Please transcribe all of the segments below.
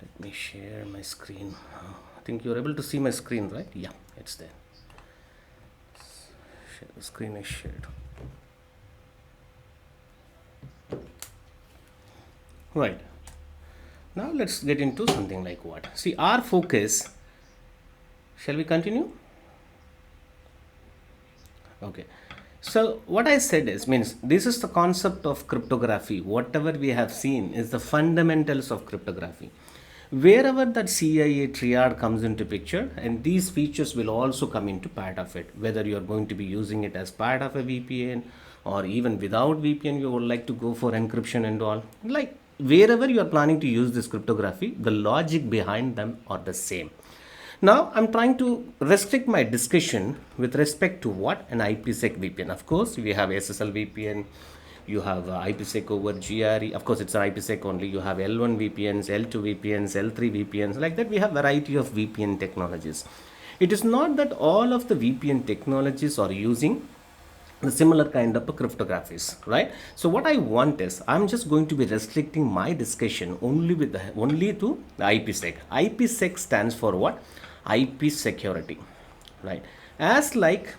Let me share my screen. I think you're able to see my screen, right? Yeah, it's there. The screen is shared. Right. Now let's get into something like what? See, our focus. Shall we continue? Okay. So what I said is means this is the concept of cryptography. Whatever we have seen is the fundamentals of cryptography. Wherever that CIA triad comes into picture, and these features will also come into part of it. Whether you are going to be using it as part of a VPN or even without VPN, you would like to go for encryption and all. Like wherever you are planning to use this cryptography, the logic behind them are the same. Now, I'm trying to restrict my discussion with respect to what an IPsec VPN. Of course, we have SSL VPN, you have IPsec over GRE. Of course, it's an IPsec only. You have L1 VPNs, L2 VPNs, L3 VPNs. Like that, we have variety of VPN technologies. It is not that all of the VPN technologies are using the similar kind of cryptographies, right? So what I want is I'm just going to be restricting my discussion only to the IPsec. IPsec stands for what? IP security, right? as like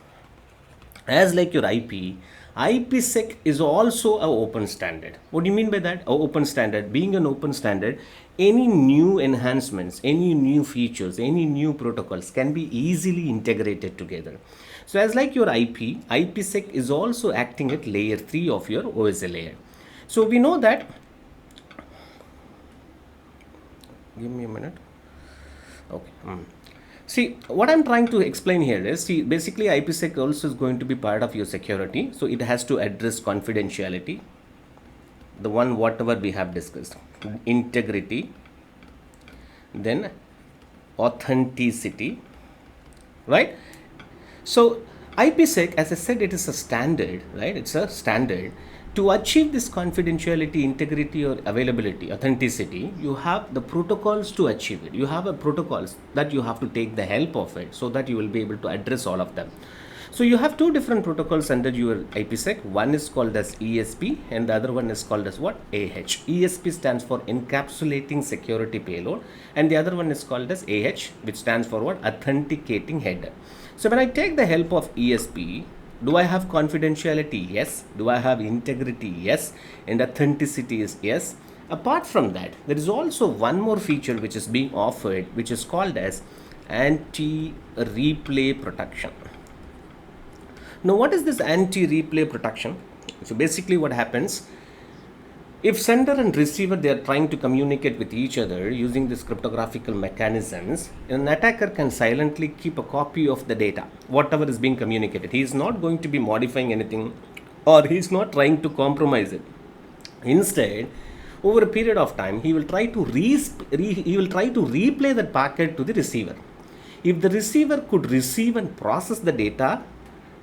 as your IPsec is also a open standard. What do you mean by that? A open standard, being an open standard, any new enhancements, any new features, any new protocols can be easily integrated together. So as like your IPsec is also acting at layer 3 of your OSI layer. So we know that, give me a minute. Okay. See, what I'm trying to explain here is, see, basically IPsec also is going to be part of your security. So it has to address confidentiality, the one whatever we have discussed, integrity, then authenticity, right? So IPsec, as I said, it is a standard, right? It's a standard. To achieve this confidentiality, integrity, or availability, authenticity, you have the protocols to achieve it. You have a protocols that you have to take the help of it so that you will be able to address all of them. So you have two different protocols under your IPsec. One is called as ESP and the other one is called as what? AH. ESP stands for encapsulating security payload and the other one is called as AH, which stands for what? Authenticating header. So when I take the help of ESP, do I have confidentiality? Yes. Do I have integrity? Yes. And authenticity is yes. Apart from that, there is also one more feature which is being offered, which is called as anti-replay protection. Now, what is this anti-replay protection? So basically what happens, if sender and receiver, they are trying to communicate with each other using these cryptographical mechanisms, an attacker can silently keep a copy of the data, whatever is being communicated. He is not going to be modifying anything or he is not trying to compromise it. Instead, over a period of time, he will try to replay that packet to the receiver. If the receiver could receive and process the data,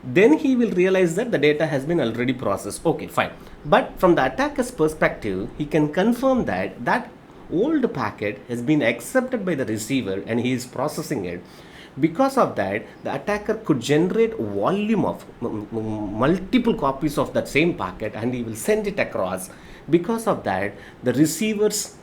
then he will realize that the data has been already processed. Okay, fine. But from the attacker's perspective, he can confirm that that old packet has been accepted by the receiver and he is processing it. Because of that, the attacker could generate volume of multiple copies of that same packet and he will send it across. Because of that, the receiver's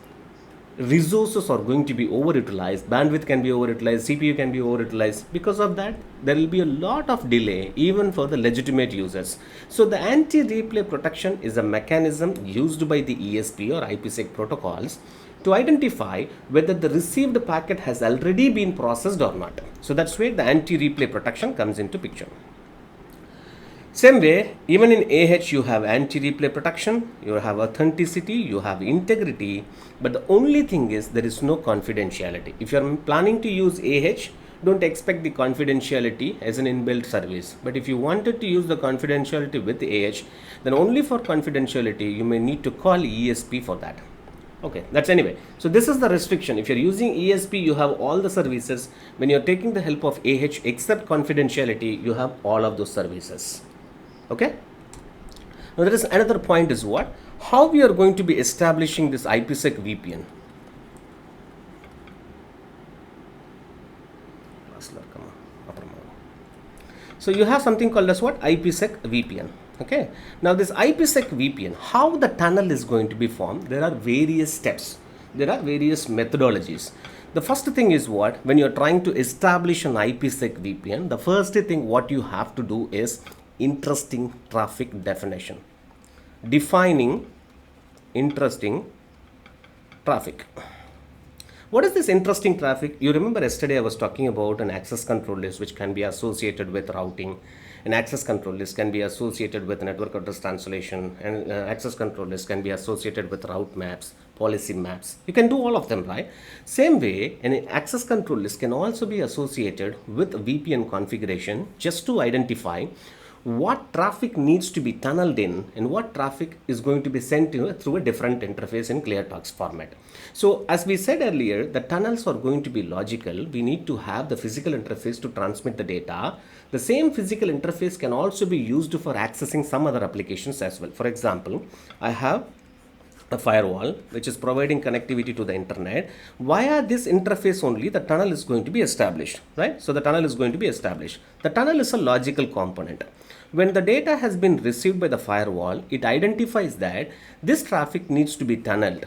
resources are going to be overutilized, bandwidth can be overutilized, CPU can be overutilized. Because of that, there will be a lot of delay even for the legitimate users. So the anti-replay protection is a mechanism used by the ESP or IPsec protocols to identify whether the received packet has already been processed or not. So that's where the anti-replay protection comes into picture. Same way, even in AH you have anti-replay protection, you have authenticity, you have integrity, but the only thing is there is no confidentiality. If you are planning to use AH, don't expect the confidentiality as an inbuilt service. But if you wanted to use the confidentiality with AH, then only for confidentiality you may need to call ESP for that. Okay, that's anyway. So this is the restriction. If you're using ESP, you have all the services. When you're taking the help of AH, except confidentiality, you have all of those services. Okay. Now there is another point is what? How we are going to be establishing this IPsec VPN. So you have something called as what? IPsec VPN. Okay. Now this IPsec VPN, how the tunnel is going to be formed? There are various steps. There are various methodologies. The first thing is what? When you're trying to establish an IPsec VPN, the first thing what you have to do is interesting traffic definition. Defining interesting traffic. What is this interesting traffic? You remember yesterday I was talking about an access control list which can be associated with routing. An access control list can be associated with network address translation, and access control list can be associated with route maps, policy maps. You can do all of them, right? Same way, an access control list can also be associated with VPN configuration just to identify what traffic needs to be tunneled in and what traffic is going to be sent through a different interface in ClearTalks format. So as we said earlier, the tunnels are going to be logical. We need to have the physical interface to transmit the data. The same physical interface can also be used for accessing some other applications as well. For example, I have a firewall which is providing connectivity to the internet. Via this interface only the tunnel is going to be established, right? So the tunnel is going to be established. The tunnel is a logical component. When the data has been received by the firewall, it identifies that this traffic needs to be tunneled.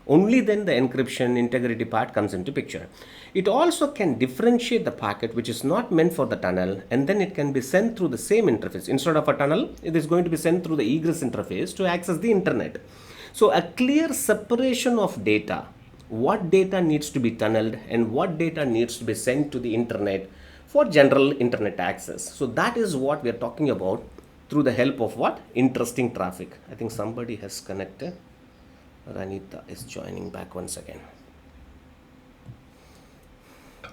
Only then the encryption integrity part comes into picture. It also can differentiate the packet which is not meant for the tunnel, and then it can be sent through the same interface. Instead of a tunnel, it is going to be sent through the egress interface to access the internet. So a clear separation of data, what data needs to be tunneled and what data needs to be sent to the internet for general internet access. So that is what we are talking about through the help of what? Interesting traffic. I think somebody has connected. Ranita is joining back once again.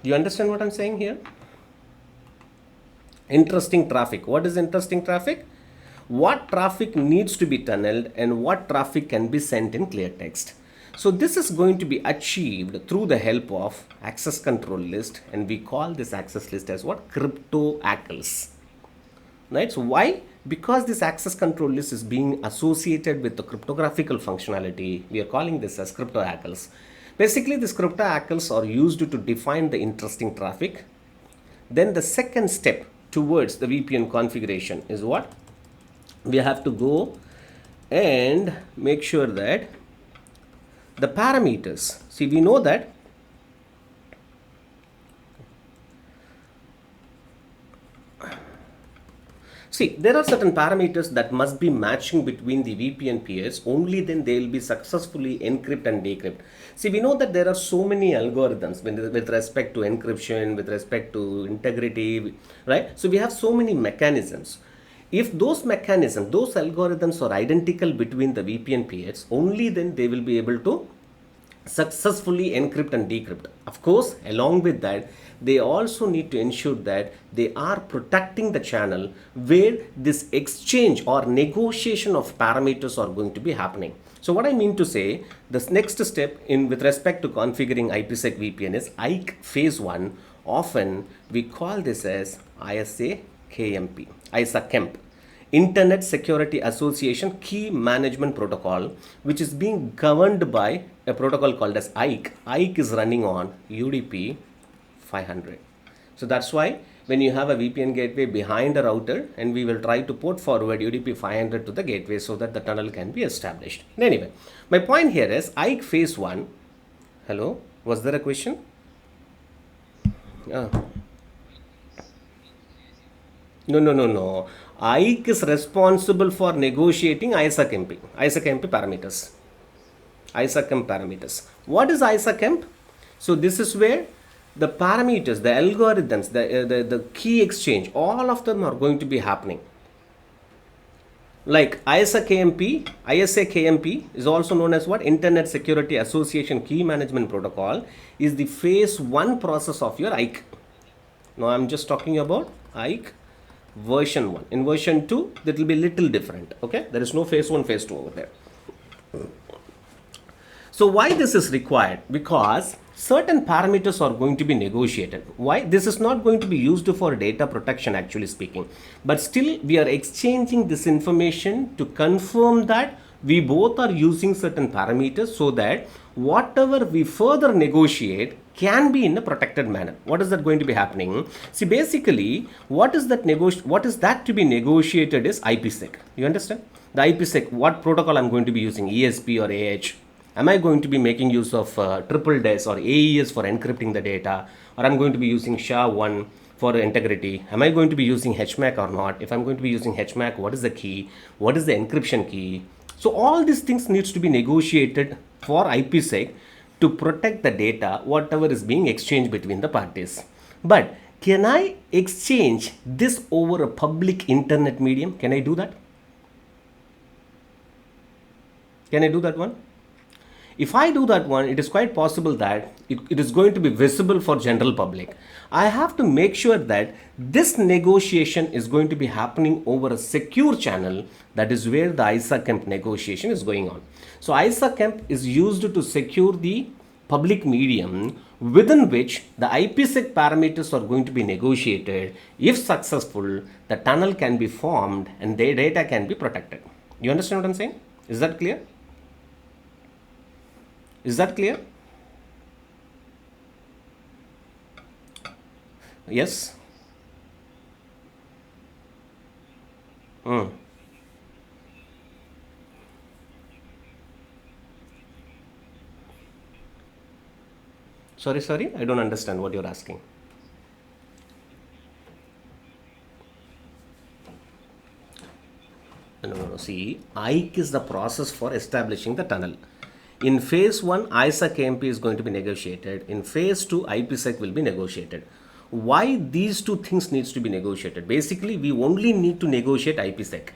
Do you understand what I'm saying here? Interesting traffic. What is interesting traffic? What traffic needs to be tunneled and what traffic can be sent in clear text. So this is going to be achieved through the help of access control list, and we call this access list as what? Crypto ACLs. Right? So why? Because this access control list is being associated with the cryptographical functionality, we are calling this as crypto ACLs. Basically, these crypto ACLs are used to define the interesting traffic. Then the second step towards the VPN configuration is what? We have to go and make sure that the parameters, see, we know that there are certain parameters that must be matching between the VPN peers, only then they will be successfully encrypt and decrypt. See, we know that there are so many algorithms with respect to encryption, with respect to integrity, right? So we have so many mechanisms. If those mechanisms, those algorithms are identical between the VPN peers, only then they will be able to successfully encrypt and decrypt. Of course, along with that, they also need to ensure that they are protecting the channel where this exchange or negotiation of parameters are going to be happening. So what I mean to say, this next step in with respect to configuring IPsec VPN is IKE phase 1. Often we call this as ISA-KMP, ISA-KEMP. Internet Security Association Key Management Protocol, which is being governed by a protocol called as IKE. IKE is running on UDP 500. So that's why when you have a VPN gateway behind a router, and we will try to port forward UDP 500 to the gateway so that the tunnel can be established. Anyway, my point here is IKE phase 1. Hello, was there a question? No. IKE is responsible for negotiating ISA-KEMP parameters. ISA-KEMP parameters. What is ISA-KEMP? So this is where the parameters, the algorithms, the key exchange, all of them are going to be happening. Like ISA-KMP is also known as what? Internet Security Association Key Management Protocol is the phase 1 process of your IKE. Now I'm just talking about IKE version 1. In version 2, that will be little different. Okay, there is no phase 1, phase 2 over there. So why this is required? Because certain parameters are going to be negotiated. Why? This is not going to be used for data protection, actually speaking, but still we are exchanging this information to confirm that we both are using certain parameters, so that whatever we further negotiate can be in a protected manner. What is that going to be happening? See, basically, what is that to be negotiated is IPsec. You understand? The IPsec, what protocol I'm going to be using, ESP or AH. Am I going to be making use of triple DES or AES for encrypting the data, or I'm going to be using SHA-1 for integrity? Am I going to be using HMAC or not? If I'm going to be using HMAC, what is the key? What is the encryption key? So all these things needs to be negotiated for IPsec to protect the data, whatever is being exchanged between the parties. But can I exchange this over a public internet medium? Can I do that? Can I do that one? If I do that one, it is quite possible that it is going to be visible for general public. I have to make sure that this negotiation is going to be happening over a secure channel. That is where the ISA-KEMP negotiation is going on. So ISA-KEMP is used to secure the public medium within which the IPsec parameters are going to be negotiated. If successful, the tunnel can be formed and the data can be protected. You understand what I'm saying? Is that clear? Is that clear? Yes? Sorry, I don't understand what you're asking. No. See, IKE is the process for establishing the tunnel. In phase 1, ISA-KMP is going to be negotiated. In phase 2, IPsec will be negotiated. Why these two things needs to be negotiated? Basically, we only need to negotiate IPsec.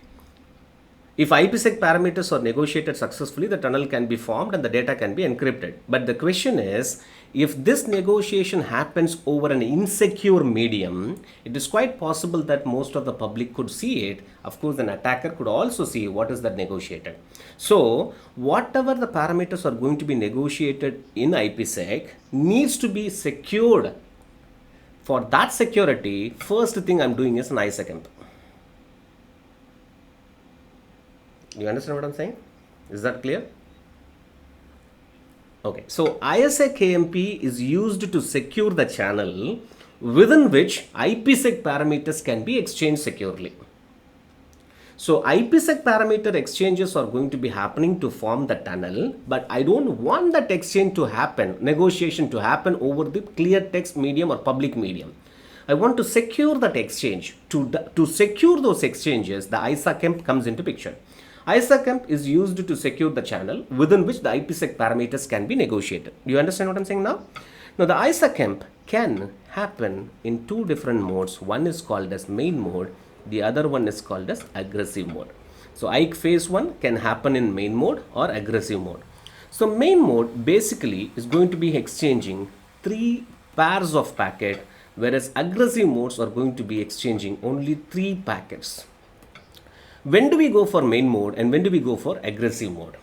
If IPsec parameters are negotiated successfully, the tunnel can be formed and the data can be encrypted. But the question is, if this negotiation happens over an insecure medium, it is quite possible that most of the public could see it. Of course, an attacker could also see what is that negotiated. So, whatever the parameters are going to be negotiated in IPsec needs to be secured. For that security, first thing I'm doing is an ISA-KEMP. You understand what I'm saying? Is that clear? Okay, so ISA-KMP is used to secure the channel within which IPsec parameters can be exchanged securely. So IPsec parameter exchanges are going to be happening to form the tunnel, but I don't want that exchange to happen, negotiation to happen over the clear text medium or public medium. I want to secure that exchange. To secure those exchanges, the ISA-KEMP comes into picture. ISA-KEMP is used to secure the channel within which the IPsec parameters can be negotiated. Do you understand what I'm saying now? Now the ISA-KEMP can happen in two different modes. One is called as main mode. The other one is called as aggressive mode. So IKE phase 1 can happen in main mode or aggressive mode. So main mode basically is going to be exchanging 3 pairs of packet, whereas aggressive modes are going to be exchanging only 3 packets. When do we go for main mode and when do we go for aggressive mode?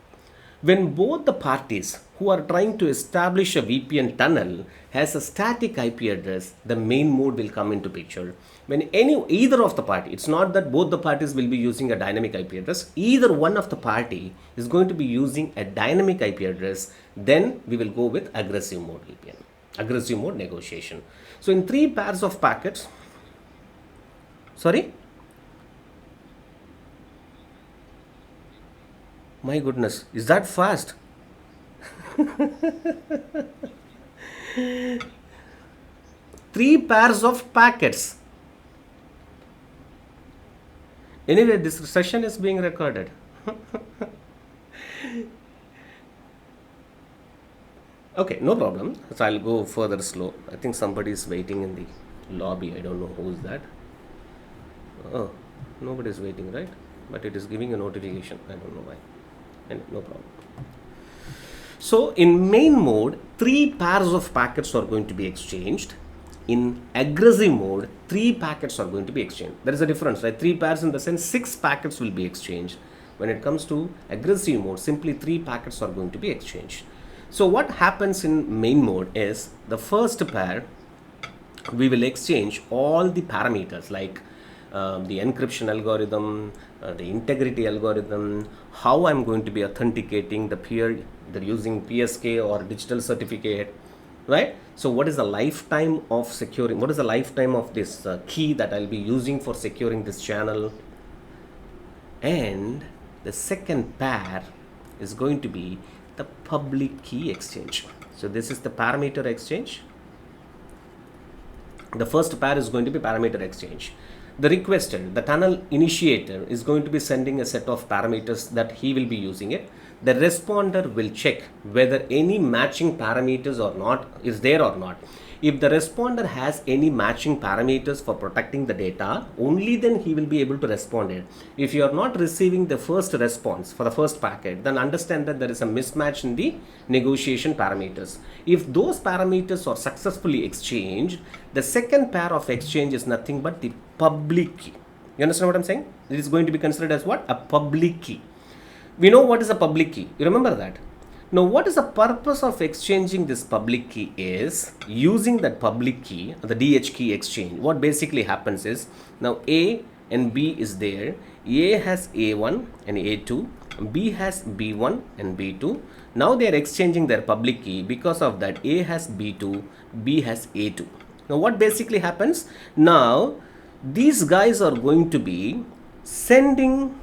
When both the parties who are trying to establish a VPN tunnel has a static IP address, the main mode will come into picture. When either of the party, it's not that both the parties will be using a dynamic IP address, either one of the party is going to be using a dynamic IP address, then we will go with aggressive mode VPN, aggressive mode negotiation. So in 3 pairs of packets, sorry? My goodness, is that fast? 3 pairs of packets. Anyway, this session is being recorded. Okay, no problem. So I'll go further slow. I think somebody is waiting in the lobby. I don't know who is that. Oh, nobody is waiting, right? But it is giving a notification. I don't know why. Anyway, no problem. So in main mode, 3 pairs of packets are going to be exchanged. In aggressive mode, 3 packets are going to be exchanged. There is a difference, right? 3 pairs in the sense 6 packets will be exchanged. When it comes to aggressive mode, simply 3 packets are going to be exchanged. So what happens in main mode is the first pair, we will exchange all the parameters like the encryption algorithm, the integrity algorithm, how I'm going to be authenticating the peer, they're using PSK or digital certificate, right? So what is the lifetime of securing, what is the lifetime of this key that I'll be using for securing this channel? And the second pair is going to be the public key exchange. So this is the parameter exchange. The first pair is going to be parameter exchange. The requester, the tunnel initiator, is going to be sending a set of parameters that he will be using it. The responder will check whether any matching parameters or not is there or not. If the responder has any matching parameters for protecting the data, only then he will be able to respond it. If you are not receiving the first response for the first packet, then understand that there is a mismatch in the negotiation parameters. If those parameters are successfully exchanged, the second pair of exchange is nothing but the public key. You understand what I'm saying? It is going to be considered as what? A public key. We know what is a public key. You remember that? Now, what is the purpose of exchanging this public key is using that public key, the DH key exchange. What basically happens is, now A and B is there. A has A1 and A2. B has B1 and B2. Now they are exchanging their public key. Because of that, A has B2, B has A2. Now what basically happens? Now these guys are going to be sending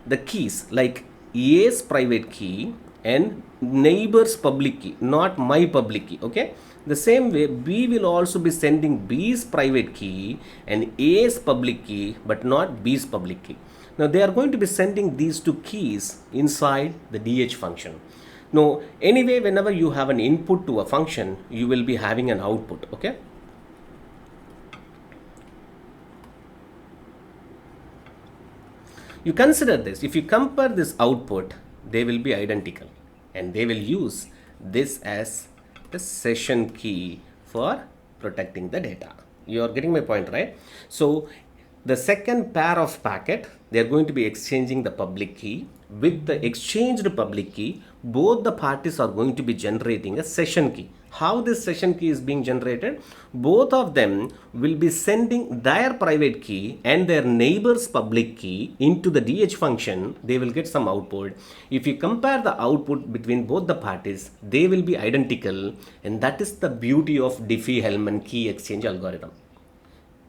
the keys like A's private key and neighbor's public key, not my public key. Okay, the same way B will also be sending B's private key and A's public key, but not B's public key. Now they are going to be sending these two keys inside the DH function. Now anyway, whenever you have an input to a function, you will be having an output. Okay, you consider this. If you compare this output, they will be identical, and they will use this as the session key for protecting the data. You are getting my point, right? So the second pair of packet, they are going to be exchanging the public key. With the exchanged public key, both the parties are going to be generating a session key. How this session key is being generated? Both of them will be sending their private key and their neighbor's public key into the DH function. They will get some output. If you compare the output between both the parties, they will be identical, and that is the beauty of Diffie-Hellman key exchange algorithm.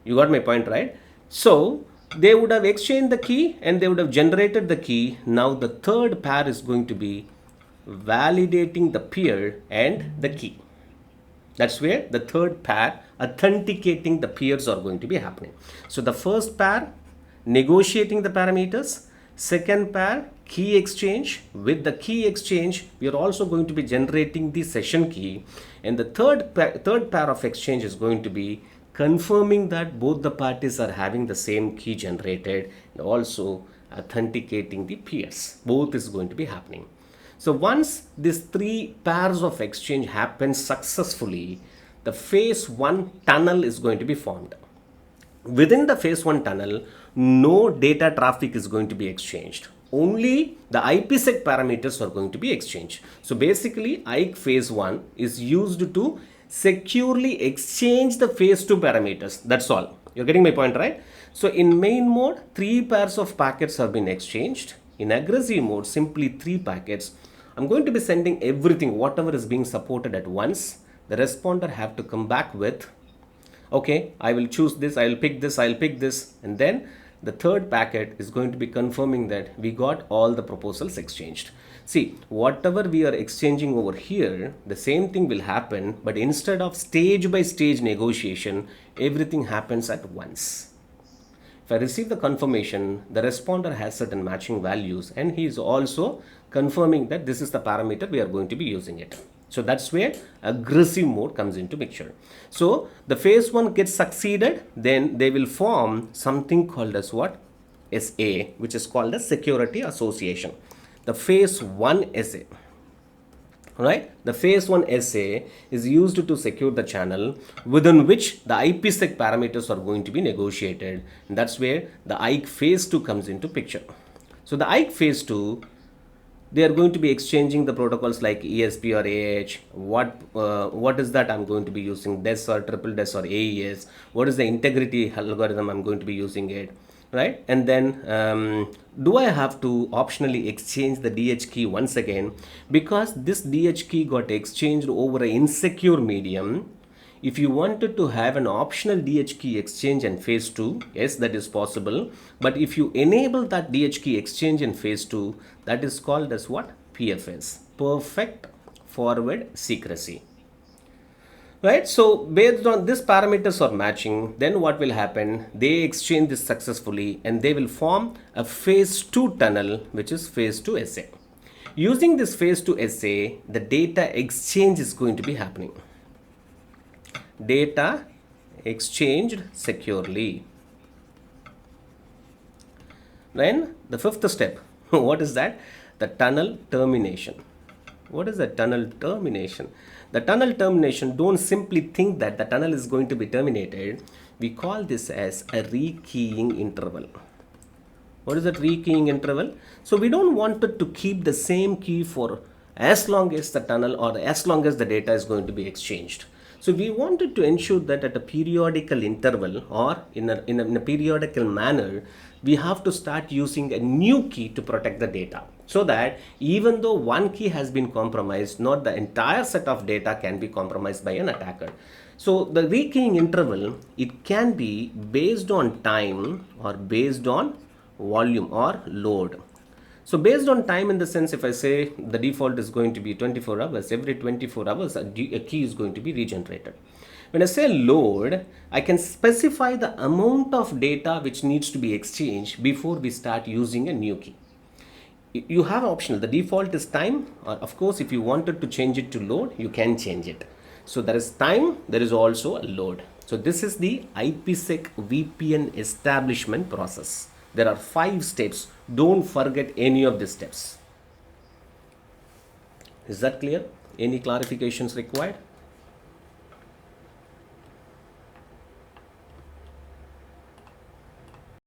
You got my point, right? So they would have exchanged the key and they would have generated the key. Now the third pair is going to be validating the peer and the key. That's where the third pair, authenticating the peers, are going to be happening. So the first pair, negotiating the parameters. Second pair, key exchange. With the key exchange, we are also going to be generating the session key. And the third pair of exchange is going to be confirming that both the parties are having the same key generated, and also authenticating the peers. Both is going to be happening. So once these three pairs of exchange happens successfully, the phase 1 tunnel is going to be formed. Within the phase 1 tunnel, no data traffic is going to be exchanged. Only the IPsec parameters are going to be exchanged. So basically, IKE phase 1 is used to securely exchange the phase 2 parameters. That's all. You're getting my point, right? So in main mode, 3 pairs of packets have been exchanged. In aggressive mode, simply 3 packets. I'm going to be sending everything, whatever is being supported at once. The responder have to come back with, okay, I will choose this, I will pick this, I will pick this. And then the third packet is going to be confirming that we got all the proposals exchanged. See, whatever we are exchanging over here, the same thing will happen, but instead of stage by stage negotiation, everything happens at once. If I receive the confirmation, the responder has certain matching values, and he is also confirming that this is the parameter we are going to be using it. So that's where aggressive mode comes into picture. So the phase 1 gets succeeded, then they will form something called as what? SA, which is called a security association. The phase 1 SA. Right? The phase 1 SA is used to secure the channel within which the IPsec parameters are going to be negotiated. And that's where the IKE phase 2 comes into picture. So the IKE phase 2, they are going to be exchanging the protocols like ESP or AH. What is that I'm going to be using? DES or triple DES or AES. What is the integrity algorithm I'm going to be using it? Right? And then do I have to optionally exchange the DH key once again? Because this DH key got exchanged over an insecure medium. If you wanted to have an optional DH key exchange in phase 2, yes, that is possible. But if you enable that DH key exchange in phase 2, that is called as what? PFS, perfect forward secrecy. Right, so based on this parameters are matching, then what will happen? They exchange this successfully and they will form a phase 2 tunnel, which is phase 2 SA. Using this phase 2 SA, the data exchange is going to be happening. Data exchanged securely. Then the fifth step, what is that? The tunnel termination. What is the tunnel termination? The tunnel termination, don't simply think that the tunnel is going to be terminated. We call this as a rekeying interval. What is that rekeying interval? So we don't want it to keep the same key for as long as the tunnel or as long as the data is going to be exchanged. So we wanted to ensure that at a periodical interval or in a periodical manner, we have to start using a new key to protect the data. So that even though one key has been compromised, not the entire set of data can be compromised by an attacker. So the rekeying interval, it can be based on time or based on volume or load. So based on time, in the sense, if I say the default is going to be 24 hours, every 24 hours a key is going to be regenerated. When I say load, I can specify the amount of data which needs to be exchanged before we start using a new key. You have optional. The default is time. Of course, if you wanted to change it to load, you can change it. So there is time, there is also a load. So this is the IPsec VPN establishment process. There are 5 steps. Don't forget any of the steps. Is that clear? Any clarifications required?